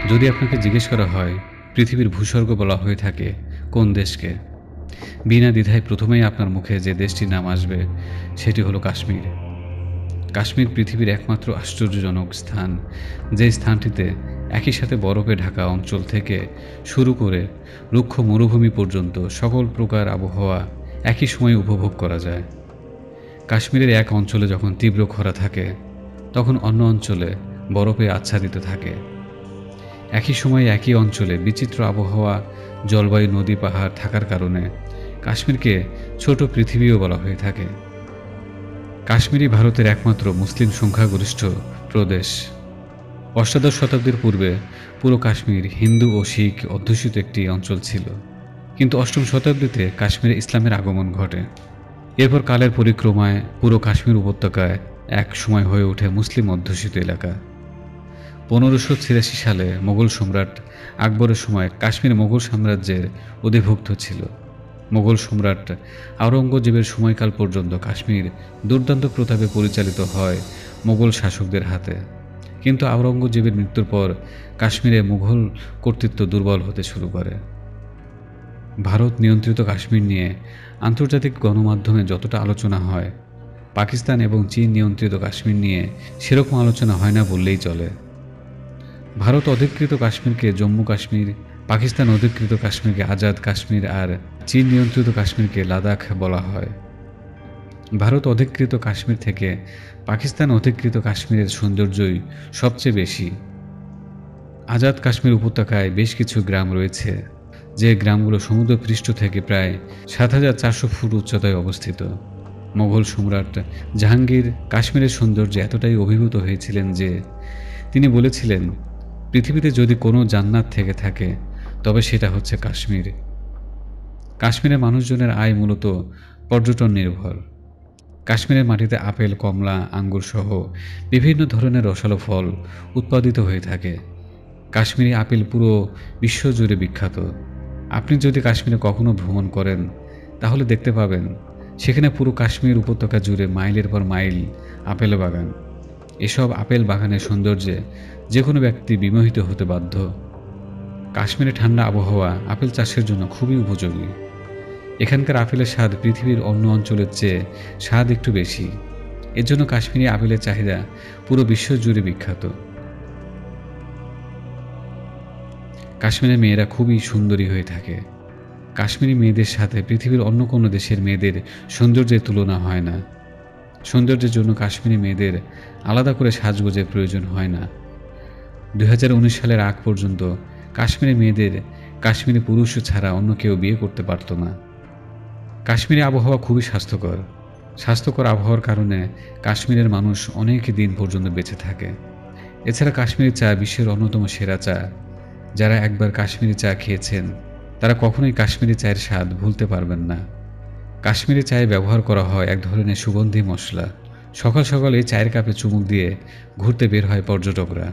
যদি আপনাকে জিজ্ঞেস করা হয় পৃথিবীর ভূস্বর্গ বলা হয়ে থাকে কোন দেশকে, বিনা দ্বিধায় প্রথমেই আপনার মুখে যে দেশটির নাম আসবে সেটি হলো কাশ্মীর। কাশ্মীর পৃথিবীর একমাত্র আশ্চর্যজনক স্থান, যে স্থানটিতে একই সাথে বরফে ঢাকা অঞ্চল থেকে শুরু করে রুক্ষ মরুভূমি পর্যন্ত সকল প্রকার আবহাওয়া একই সময়ে উপভোগ করা যায়। কাশ্মীরের এক অঞ্চলে যখন তীব্র খরা থাকে, তখন অন্য অঞ্চলে বরফে আচ্ছাদিত থাকে। একই সময়ে একই অঞ্চলে বিচিত্র আবহাওয়া, জলবায়ু, নদী, পাহাড় থাকার কারণে কাশ্মীরকে ছোট পৃথিবীও বলা হয়ে থাকে। কাশ্মীরই ভারতের একমাত্র মুসলিম সংখ্যাগরিষ্ঠ প্রদেশ। অষ্টাদশ শতাব্দীর পূর্বে পুরো কাশ্মীর হিন্দু ও শিখ অধ্যুষিত একটি অঞ্চল ছিল, কিন্তু অষ্টম শতাব্দীতে কাশ্মীরে ইসলামের আগমন ঘটে। এরপর কালের পরিক্রমায় পুরো কাশ্মীর উপত্যকায় এক সময় হয়ে ওঠে মুসলিম অধ্যুষিত এলাকা। 1586 সালে মোগল সম্রাট আকবরের সময় কাশ্মীর মোগল সাম্রাজ্যের অধিভুক্ত ছিল। মোগল সম্রাট আওরঙ্গজেবের সময়কাল পর্যন্ত কাশ্মীর দুর্দান্ত প্রতাপে পরিচালিত হয় মোগল শাসকদের হাতে, কিন্তু আওরঙ্গজেবের মৃত্যুর পর কাশ্মীরে মুঘল কর্তৃত্ব দুর্বল হতে শুরু করে। ভারত নিয়ন্ত্রিত কাশ্মীর নিয়ে আন্তর্জাতিক গণমাধ্যমে যতটা আলোচনা হয়, পাকিস্তান এবং চীন নিয়ন্ত্রিত কাশ্মীর নিয়ে সেরকম আলোচনা হয় না বললেই চলে। ভারত অধিকৃত কাশ্মীরকে জম্মু কাশ্মীর, পাকিস্তান অধিকৃত কাশ্মীরকে আজাদ কাশ্মীর আর চীন নিয়ন্ত্রিত কাশ্মীরকে লাদাখ বলা হয়। ভারত অধিকৃত কাশ্মীর থেকে পাকিস্তান অধিকৃত কাশ্মীরের সৌন্দর্যই সবচেয়ে বেশি। আজাদ কাশ্মীর উপত্যকায় বেশ কিছু গ্রাম রয়েছে, যে গ্রামগুলো সমুদ্রপৃষ্ঠ থেকে প্রায় 7400 ফুট উচ্চতায় অবস্থিত। মোগল সম্রাট জাহাঙ্গীর কাশ্মীরের সৌন্দর্যে এতটাই অভিভূত হয়েছিলেন যে তিনি বলেছিলেন, পৃথিবীতে যদি কোনো জান্নাত থেকে থাকে তবে সেটা হচ্ছে কাশ্মীর। কাশ্মীরের মানুষজনের আয় মূলত পর্যটন নির্ভর। কাশ্মীরের মাটিতে আপেল, কমলা, আঙ্গুর সহ বিভিন্ন ধরনের রসালো ফল উৎপাদিত হয়ে থাকে। কাশ্মীরি আপেল পুরো বিশ্বজুড়ে বিখ্যাত। আপনি যদি কাশ্মীরে কখনো ভ্রমণ করেন তাহলে দেখতে পাবেন সেখানে পুরো কাশ্মীর উপত্যকা জুড়ে মাইলের পর মাইল আপেল বাগান। এসব আপেল বাগানের সৌন্দর্যে যে কোনো ব্যক্তি বিমোহিত হতে বাধ্য। কাশ্মীরে ঠান্ডা আবহাওয়া আপেল চাষের জন্য খুবই উপযোগী। এখানকার আপেলের স্বাদ পৃথিবীর অন্য অঞ্চলের চেয়ে স্বাদ একটু বেশি। এর জন্য কাশ্মীরি আপেলের চাহিদা পুরো বিশ্ব জুড়ে বিখ্যাত। কাশ্মীরের মেয়েরা খুবই সুন্দরী হয়ে থাকে। কাশ্মীরি মেয়েদের সাথে পৃথিবীর অন্য কোনো দেশের মেয়েদের সৌন্দর্যের তুলনা হয় না। সৌন্দর্যের জন্য কাশ্মীরি মেয়েদের আলাদা করে সাজগোজের প্রয়োজন হয় না। 2019 সালের আগ পর্যন্ত কাশ্মীরি মেয়েদের কাশ্মীরি পুরুষ ছাড়া অন্য কেউ বিয়ে করতে পারত না। কাশ্মীরি আবহাওয়া খুবই স্বাস্থ্যকর। স্বাস্থ্যকর আবহাওয়ার কারণে কাশ্মীরের মানুষ অনেক দিন পর্যন্ত বেঁচে থাকে। এছাড়া কাশ্মীরি চা বিশ্বের অন্যতম সেরা চা। যারা একবার কাশ্মীরি চা খেয়েছেন তারা কখনোই কাশ্মীরি চায়ের স্বাদ ভুলতে পারবেন না। কাশ্মীরি চায়ে ব্যবহার করা হয় এক ধরনের সুগন্ধি মশলা। সকাল সকাল এই চায়ের কাপে চুমুক দিয়ে ঘুরতে বের হয় পর্যটকরা।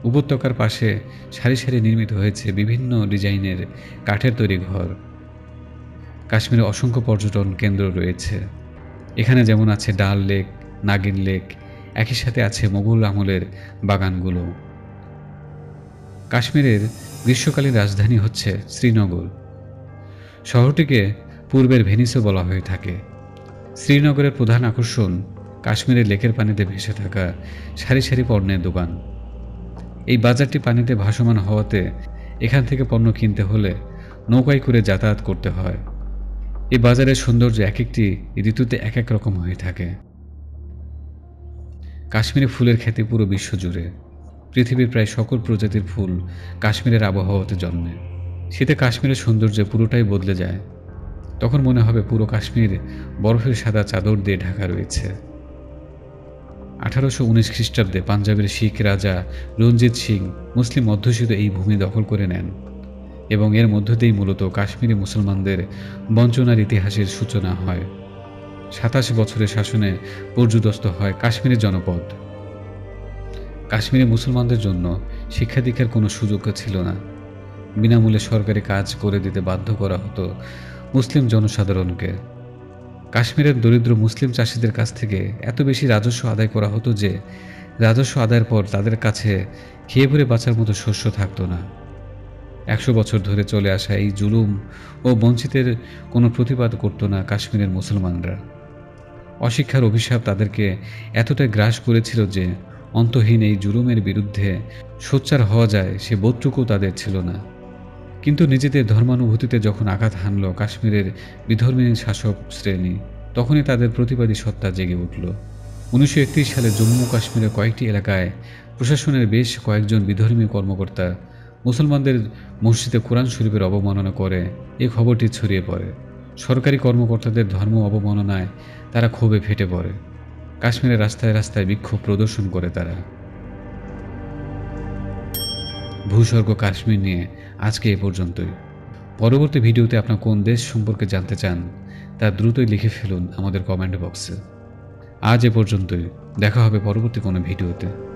উপত্যকার পাশে সারি সারি নির্মিত হয়েছে বিভিন্ন ডিজাইনের কাঠের তৈরি ঘর। কাশ্মীরে অসংখ্য পর্যটন কেন্দ্র রয়েছে। এখানে যেমন আছে ডাল লেক, নাগিন লেক, একই সাথে আছে মোগল আমলের বাগানগুলো। কাশ্মীরের গ্রীষ্মকালীন রাজধানী হচ্ছে শ্রীনগর। শহরটিকে পূর্বের ভেনিসও বলা হয়ে থাকে। শ্রীনগরের প্রধান আকর্ষণ কাশ্মীরের লেকের পানিতে ভেসে থাকা সারি সারি পণ্যের দোকান। এই বাজারটি পানিতে ভাসমান হওয়াতে এখান থেকে পণ্য কিনতে হলে নৌকায় করে যাতায়াত করতে হয়। এই বাজারের সৌন্দর্য এক একটি ঋতুতে এক এক রকম হয়ে থাকে। কাশ্মীরি ফুলের খ্যাতি পুরো বিশ্ব জুড়ে। পৃথিবীর প্রায় সকল প্রজাতির ফুল কাশ্মীরের আবহাওয়াতে জন্মে। শীতে কাশ্মীরের সৌন্দর্য পুরোটাই বদলে যায়। তখন মনে হবে পুরো কাশ্মীর বরফের সাদা চাদর দিয়ে ঢাকা রয়েছে। 1819 খ্রিস্টাব্দে পাঞ্জাবের শিখ রাজা রঞ্জিত সিং মুসলিম অধ্যুষিত এই ভূমি দখল করে নেন এবং এর মধ্য দিয়েই মূলত কাশ্মীরি মুসলমানদের বঞ্চনার ইতিহাসের সূচনা হয়। 27 বছরের শাসনে পর্যুদস্ত হয় কাশ্মীরের জনপদ। কাশ্মীরি মুসলমানদের জন্য শিক্ষা দীক্ষার কোনো সুযোগ ছিল না। বিনামূল্যে সরকারি কাজ করে দিতে বাধ্য করা হতো মুসলিম জনসাধারণকে। কাশ্মীরের দরিদ্র মুসলিম চাষিদের কাছ থেকে এত বেশি রাজস্ব আদায় করা হতো যে রাজস্ব আদায়ের পর তাদের কাছে খেয়ে পরে বাঁচার মতো শস্য থাকতো না। ১০০ বছর ধরে চলে আসা এই জুলুম ও বঞ্চিতের কোনো প্রতিবাদ করত না কাশ্মীরের মুসলমানরা। অশিক্ষার অভিশাপ তাদেরকে এতটাই গ্রাস করেছিল যে অন্তহীন এই জুলুমের বিরুদ্ধে সোচ্চার হওয়া যায় সে বোধটুকু তাদের ছিল না। কিন্তু নিজেদের ধর্মানুভূতিতে যখন আঘাত হানল কাশ্মীরের বিধর্মী শাসক শ্রেণী, তখনই তাদের প্রতিবাদী সত্তা জেগে উঠল। ১৯৩১ সালে জম্মু কাশ্মীরের কয়েকটি এলাকায় প্রশাসনের বেশ কয়েকজন বিধর্মী কর্মকর্তা মুসলমানদের মসজিদে কোরআন শরীফের অবমাননা করে এই খবরটি ছড়িয়ে পড়ে। সরকারি কর্মকর্তাদের ধর্ম অবমাননায় তারা ক্ষোভে ফেটে পড়ে। কাশ্মীরের রাস্তায় রাস্তায় বিক্ষোভ প্রদর্শন করে তারা। ভূস্বর্গ কাশ্মীর নিয়ে আজকে এ পর্যন্তই। পরবর্তী ভিডিওতে আপনার কোন দেশ সম্পর্কে জানতে চান তা দ্রুতই লিখে ফেলুন আমাদের কমেন্ট বক্সে। আজ এ পর্যন্তই, দেখা হবে পরবর্তী কোনো ভিডিওতে।